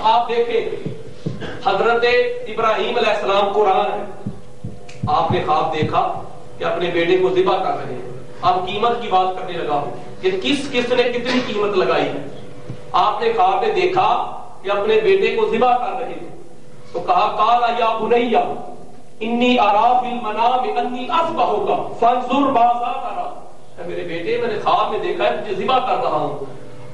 اب آپ دیکھیں حضرت ابراہیم علیہ السلام قرآن ہے، آپ نے خواب دیکھا کہ اپنے بیٹے کو ذبح کر رہے ہیں. اب قیمت کی بات کرنے لگا ہوں کہ کس نے کتنی قیمت لگائی ہے. آپ نے خواب میں دیکھا کہ اپنے بیٹے کو ذبح کر رہے ہیں تو کہا قال یا بنی انی ارا فی المنام انی اذبحک فانظر ماذا تری. میرے بیٹے میں نے خواب میں دیکھا ہے تجھے ذبح کر رہا ہوں،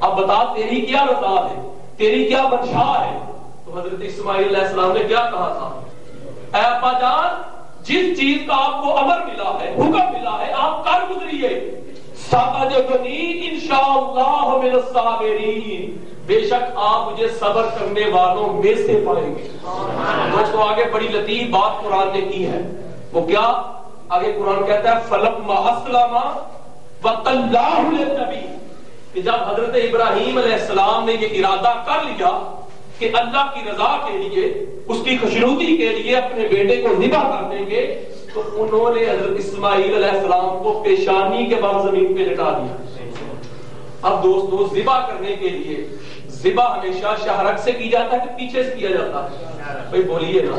اب بتا تیری کیا رضا ہے، تیری کیا منشا ہے. تو حضرت اسماعیل علیہ السلام نے کیا کہا تھا، اے ابا جان جس چیز کا آپ کو امر ملا ہے، حکم ملا ہے، آپ کر گزریے. ستجدنی انشاءاللہ من الصابرین، بے شک آپ مجھے صبر کرنے والوں میں سے پائیں گے. دوستو آگے بڑی لطیف بات قرآن نے کی ہے، وہ کیا؟ آگے قرآن کہتا ہے فلما اسلم وتلہ للجبین، کہ جب حضرت ابراہیم علیہ السلام نے یہ ارادہ کر لیا کہ اللہ کی رضا کے لیے، اس کی خوشنودی کے لیے اپنے بیٹے کو ذبح کر دیں گے، تو انہوں نے حضرت اسماعیل علیہ السلام کو پیشانی کے بل زمین پہ لٹا دیا. اب دوستو ذبح کرنے کے لیے ذبح ہمیشہ شہرک سے کی جاتا ہے کہ پیچھے سے کیا جاتا ہے؟ بھئی بولیے نا.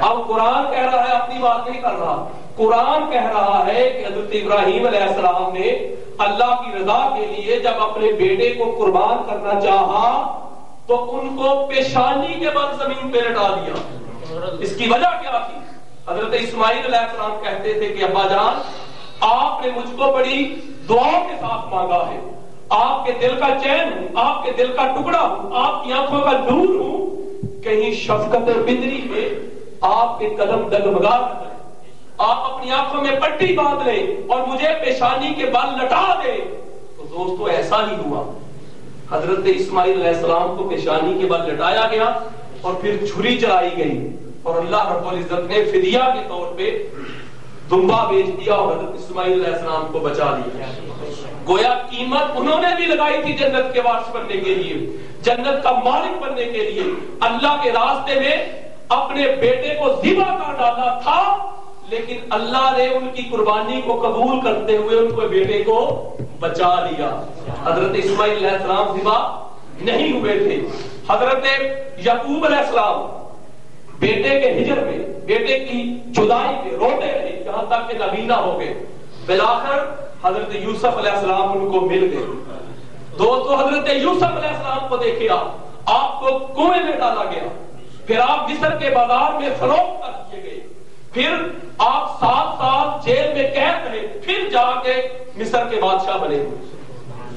اب قرآن کہہ رہا ہے، اپنی بات نہیں کر رہا، قرآن کہہ رہا ہے کہ حضرت ابراہیم علیہ السلام نے اللہ کی رضا کے لیے جب اپنے بیٹے کو قربان کرنا چاہا تو ان کو پیشانی کے بل زمین پہ لٹا دیا. اس کی وجہ کیا تھی؟ حضرت اسماعیل علیہ السلام کہتے تھے کہ ابا جان آپ نے مجھ کو بڑی دعا کے ساتھ مانگا ہے، آپ کے دل کا چین ہوں، آپ کے دل کا ٹکڑا ہوں، آپ کی آنکھوں کا نور ہوں، کہیں شفقت بدری میں آپ کے قدم ڈگمگا نہ جائیں، آپ اپنی آنکھوں میں پٹی باندھ لیں اور مجھے پیشانی کے بل لٹا دیں. تو دوستو ایسا ہی ہوا، حضرت اسماعیل علیہ السلام کو پیشانی کے بل لٹایا گیا اور پھر چھری چلائی گئی اور اللہ رب العزت نے فدیہ کے طور پہ دمبا بیچ دیا اور حضرت اسماعیل علیہ السلام کو بچا لیا. گویا قیمت انہوں نے بھی لگائی تھی جنت کے وارث بننے کے لیے، جنت کا مالک بننے کے لیے، اللہ کے راستے میں اپنے بیٹے کو ذبح کر ڈالا تھا، لیکن اللہ نے ان کی قربانی کو قبول کرتے ہوئے ان کو بیٹے کو بچا لیا. حضرت اسماعیل علیہ السلام ذبح نہیں ہوئے تھے. حضرت یعقوب علیہ السلام بیٹے کے ہجر میں، بیٹے کی جدائی میں روتے رہے یہاں تک کہ نابینا ہو گئے. بالآخر حضرت یوسف علیہ السلام ان کو مل گئے. دوستو حضرت یوسف علیہ السلام کو دیکھے آپ کو کنویں میں ڈالا گیا، پھر آپ مصر کے بازار میں فروخت کر دیے گئے، پھر آپ 7 سال جیل میں قید رہے، پھر جا کے مصر کے بادشاہ بنے.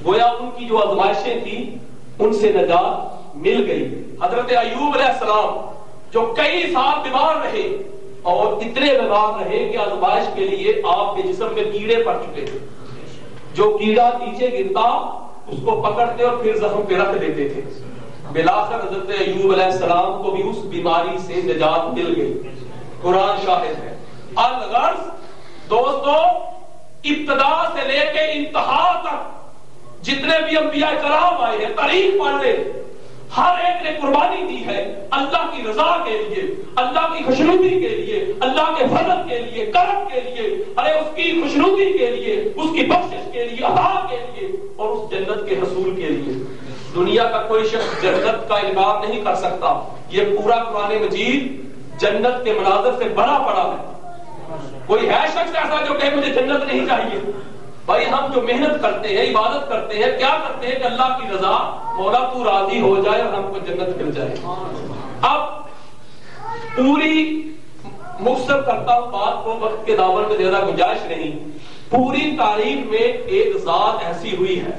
گویا ان کی جو آزمائشیں تھی ان سے نجات مل گئی. حضرت ایوب علیہ السلام جو کئی سال بیمار رہے اور اتنے بیمار رہے کہ آزمائش کے لیے آپ کے جسم میں کیڑے پڑ چکے تھے، جو کیڑا نیچے گرتا اس کو پکڑتے اور پھر زخم پہ رکھ دیتے تھے. بالآخر حضرت ایوب علیہ السلام کو بھی اس بیماری سے نجات مل گئی. قرآن شاہد ہے. الغرض دوستو ابتدا سے لے کے انتہا تک جتنے بھی انبیاء کرام آئے ہیں، تاریخ پڑھ لے، ہر ایک نے قربانی دی ہے اللہ کی رضا کے لیے، اللہ کی خوشنودی کے لیے، اللہ کے فضل کے لیے، کرم کے لیے، ارے اس کی خوشنودی کے لیے، اس کی بخشش کے لیے، عطا کے لیے اور اس جنت کے حصول کے لیے. دنیا کا کوئی شخص جنت کا انکار نہیں کر سکتا. یہ پورا قرآن مجید جنت کے مناظر سے بھرا پڑا ہے. کوئی ہے شخص ایسا جو کہ مجھے جنت نہیں چاہیے؟ بھائی ہم جو محنت کرتے ہیں، عبادت کرتے ہیں، کیا کرتے ہیں کہ اللہ کی رضا، مولا تو راضی ہو جائے اور ہم کو جنت مل جائے. اب پوری مختصر کرتا ہوں بات کو، وقت کے دامن میں زیادہ گنجائش نہیں. پوری تاریخ میں ایک ذات ایسی ہوئی ہے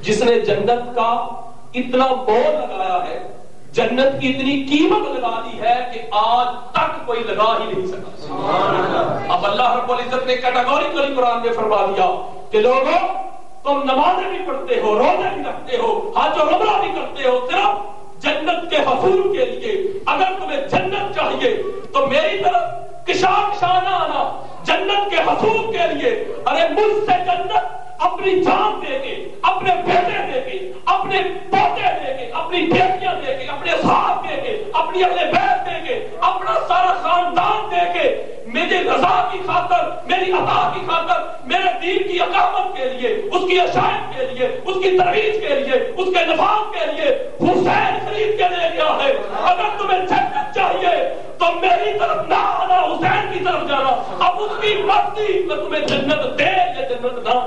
جس نے جنت کا اتنا مول لگایا ہے، جنت کی اتنی قیمت لگا دی ہے کہ آج تک کوئی لگا ہی نہیں سکا. اب اللہ رب العزت نے کیٹاگوریکلی قرآن میں فرما دیا کہ لوگوں تم نمازیں بھی پڑھتے ہو، روزے بھی رکھتے ہو، حج اور عمرہ بھی کرتے ہو صرف جنت کے حصول کے لیے. اگر تمہیں جنت چاہیے تو میری طرف کشان آنا جنت کے حصول کے لیے. ارے مجھ سے جنت اپنی جان دے کے، اپنے بیٹے دے کے، اپنے پوتے دے کے، اپنی بیٹیاں دے کے، اپنے صاحب دے کے، اپنی اہل بیت دے کے، اپنا سارا خاندان دے کے میری رضا کی خاطر، میری عطا کی خاطر، میرے دین کی اقامت کے لیے، اس کی اشاعت کے لیے، اس کی ترویج کے لیے، اس کے نفاذ کے لیے حسین خرید کے لے گیا ہے. اگر تمہیں جنت چاہیے تو میری طرف نہ آنا, حسین کی طرف جانا. اب اس کی مرضی میں تمہیں جنت دے یا جنت نہ.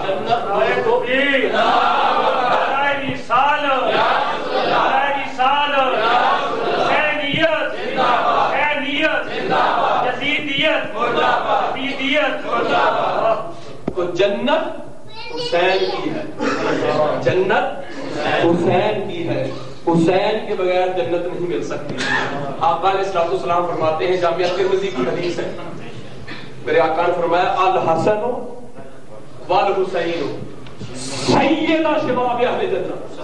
جنت تو جنت حسین کی ہے, جنت حسین کی ہے. حسین کے بغیر جنت نہیں مل سکتی. آقا علیہ الصلوۃ والسلام فرماتے ہیں, جامعہ ترمذی کی حدیث ہے, میرے آقا نے فرمایا الحسن والحسین سیدہ شباب اہل جنت,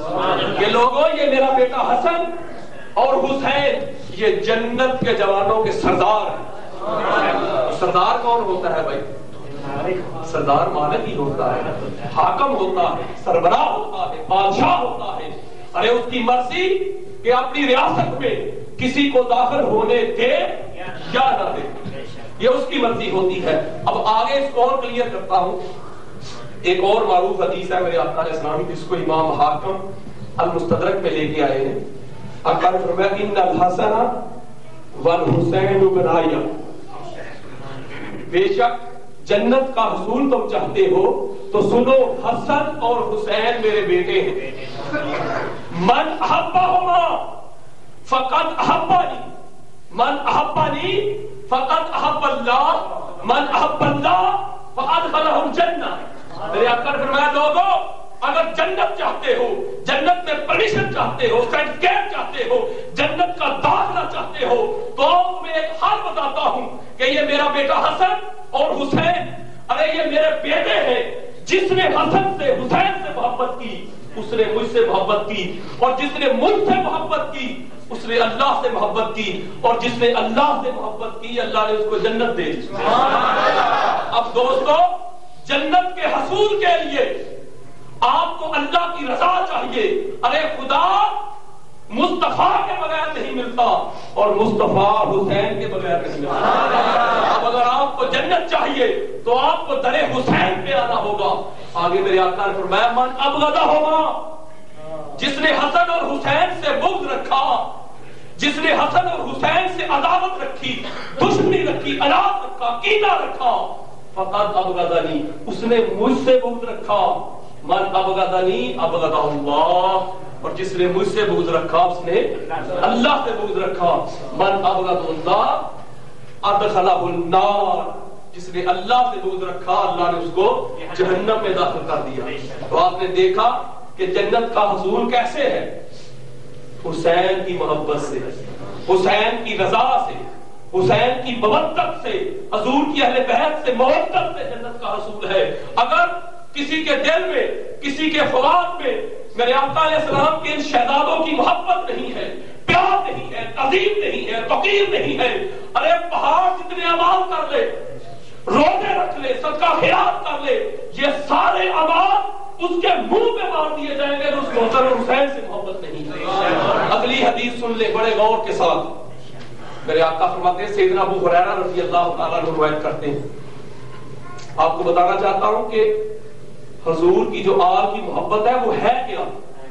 کہ لوگوں یہ میرا بیٹا حسن اور حسین یہ جنت کے جوانوں کے سردار ہیں. سردار کون ہوتا ہے بھائی؟ سردار مالک ہی ہوتا ہے, حاکم ہوتا ہے, سربراہ ہوتا ہے, بادشاہ ہوتا ہے. ارے اس کی مرضی کہ اپنی ریاست میں کسی کو داخل ہونے دے یا نہ دے, یہ اس کی مرضی ہوتی ہے. اب آگے اس کو اور کلیئر کرتا ہوں. ایک اور معروف حدیث ہے میرے آقا علیہ السلام, جس کو امام حاکم المستدرک میں لے کے آئے ہیں. آقا نے فرمایا ان الحسن والحسین بنایا, بے شک جنت کا حصول تم چاہتے ہو تو سنو, حسن اور حسین میرے بیٹے ہیں. من احبہما فقد احبنی, من احبنی فقد احب اللہ, من احب اللہ فادخلہ الجنہ. میرے آقا نے فرمایا لوگوں اگر جنت چاہتے ہو, جنت میں پرمیشن چاہتے ہو, سرٹیفکیٹ چاہتے ہو, جنت کا داخلہ چاہتے ہو, تو میں ایک حال بتاتا ہوں کہ یہ میرا بیٹا حسن اور حسین, ارے یہ میرے بیٹے ہیں. جس نے حسن سے حسین سے محبت کی اس نے مجھ سے محبت کی, اور جس نے مجھ سے محبت کی اس نے اللہ سے محبت کی, اور جس نے اللہ سے محبت کی اللہ نے اس کو جنت دے دی. اب دوستو جنت کے حصول کے لیے آپ کو اللہ کی رضا چاہیے. ارے خدا مصطفیٰ کے بغیر نہیں ملتا اور مصطفیٰ حسین کے بغیر نہیں ملتا. اب اگر آپ کو جنت چاہیے تو آپ کو در حسین پہ آنا ہوگا. آگے میرے آقا نے فرمایا من ابغضہ ہوگا, جس نے حسن اور حسین سے بغض رکھا, جس نے حسن اور حسین سے عداوت رکھی, دشمنی رکھی, عناد رکھا, کینہ رکھا, فقط ابغضنی, اس نے مجھ سے بغض رکھا. من ابغضنی ابغضہ اللہ, اور جس نے مجھ سے بغض رکھا اس نے اللہ سے بغض رکھا. من ابغض اللہ ادخلہ النار, جس نے اللہ سے بغض رکھا اللہ نے اس کو جہنم میں داخل کر دیا. تو آپ نے دیکھا کہ جنت کا حصول کیسے ہے؟ حسین کی محبت سے, حسین کی رضا سے, حسین کی مودت سے, حضور کی اہل بیت سے مودت سے جنت کا حصول ہے. اگر کسی کے دل میں, کسی کے فؤاد میں میرے آقا علیہ السلام کے ان شہزادوں کی محبت نہیں ہے, پیار نہیں ہے, تعظیم نہیں ہے, توقیر نہیں ہے, ارے پہاڑ جتنے اعمال کر لے, روزے رکھ لے, صدقہ خیرات کر لے, یہ سارے اعمال اس کے منہ پہ مار دیے جائیں گے, اس محترم حسین سے محبت نہیں ہے. اگلی حدیث سن لے بڑے غور کے ساتھ. میرے آقا فرماتے ہیں, سیدنا ابو ہریرہ رضی اللہ تعالیٰ عنہ روایت کرتے ہیں, آپ کو بتانا چاہتا ہوں کہ حضور کی جو آل کی محبت ہے وہ ہے کیا,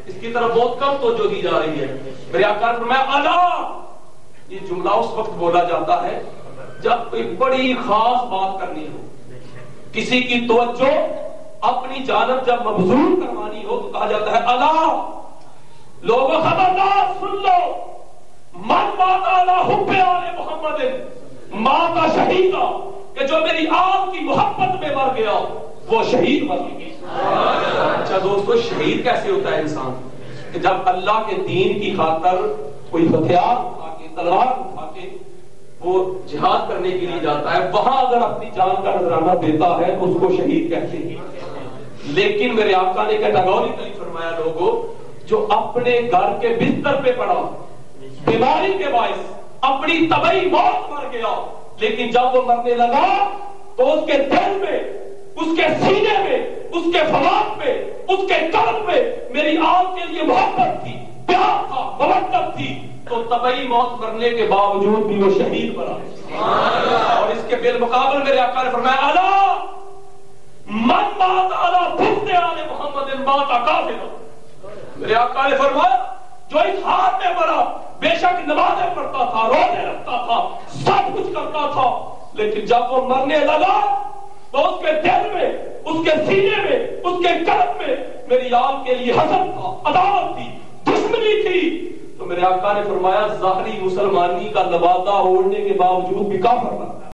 اس کی طرف بہت کم توجہ دی جا رہی ہے. میرے آقا نے فرمایا الا, یہ جملہ اس وقت بولا جاتا ہے جب کوئی بڑی خاص بات کرنی ہو, کسی کی توجہ اپنی جانب جب مبذول کروانی ہو تو کہا جاتا ہے الا, لوگوں خبردار سن لو, من مات علی حب آل محمد مات شہیدا, کہ جو میری آل کی محبت میں مر گیا وہ شہید مر گیا. اچھا دوستو, شہید کیسے ہوتا ہے انسان؟ کہ جب اللہ کے دین کی خاطر کوئی ہتھیار اٹھا کے, تلوار اٹھا کے وہ جہاد کرنے کے لیے جاتا ہے, وہاں اگر اپنی جان کا نذرانہ دیتا ہے تو اس کو شہید کہتے ہیں. لیکن میرے آقا نے کیٹیگوریکلی فرمایا لوگوں جو اپنے گھر کے بستر پہ پڑا, بیماری کے باعث اپنی طبعی موت مر گیا, لیکن جب وہ مرنے لگا تو اس کے دل میں, اس کے سینے میں, اس کے فؤاد میں, اس کے قلب میں میری آل کے لیے محبت تھی, پیار تھا, مودت تھی, تو طبعی موت مرنے کے باوجود بھی وہ شہید بنا. اور اس کے بالمقابل میرے آقا نے فرمایا الا من مات علی بغض آل محمد مات کافرا. میرے آقا نے فرمایا جو اس حال میں مرا، بے شک نمازیں پڑھتا تھا، روزے رکھتا تھا، سب کچھ کرتا تھا، لیکن جب وہ مرنے لگا تو اس کے دل میں، اس کے سینے میں، اس کے قلب میں میری آپ کے لیے حسد تھا، عداوت تھی، دشمنی تھی. تو میرے آقا نے فرمایا ظاہری مسلمانی کا لبادہ اوڑھنے کے باوجود بھی کافر بنتا ہے.